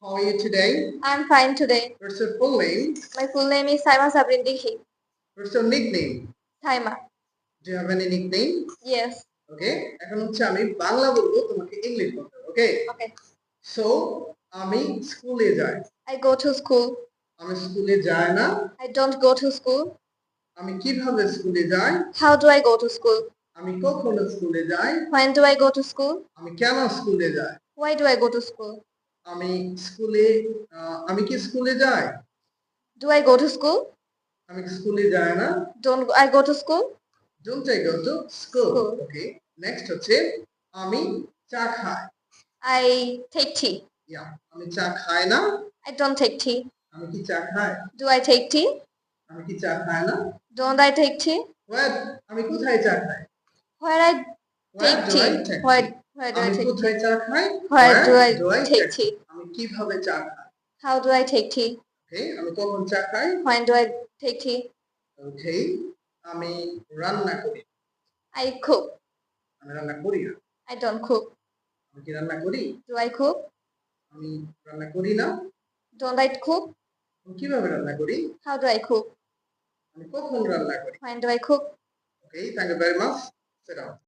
How are you today? I'm fine today. What's your full name? My full name is Saima Sabrin Dikhi. What's your nickname? Thaima. Do you have any nickname? Yes. Okay. এখন হচ্ছে আমি বাংলা বলবো তোমাকে English বলতে হবে। Okay? Okay. So আমি স্কুলে যাই। I go to school. আমি স্কুলে যাই না। I don't go to school. আমি কিভাবে স্কুলে যাই? How do I go to school? আমি কখন স্কুলে যাই? When do I go to school? আমি কেন স্কুলে যাই? Why do I go to school? আমি স্কুলে আমি কি স্কুলে যাই? Do I go to school? আমি কি স্কুলে যাই না? Don't I go to school? Don't I go to school? School. Okay. Next হচ্ছে আমি চা খাই। I take tea. Yeah. আমি চা খাই না। I don't take tea. আমি কি চা খাই? Do I take tea? আমি কি চা খাই না? Don't I take tea? Where আমি কোথায় চা খাই? Where I Where take do tea? I take Where tea? where do I আমি take কোথায় tea? চা খাই? Where do I take tea? tea? আমি কিভাবে চা খাই? How do I take tea? Okay. আমি কখন চা খাই? When do I take tea? Okay. আমি রান্না করি। I cook. আমি রান্না করি না। I don't cook. আমি কি রান্না করি? Do I cook? আমি রান্না করি না। Don't I cook? আমি কিভাবে রান্না করি? How do I cook? আমি কখন রান্না করি? When do I cook? Okay. Thank you very much. Sit down.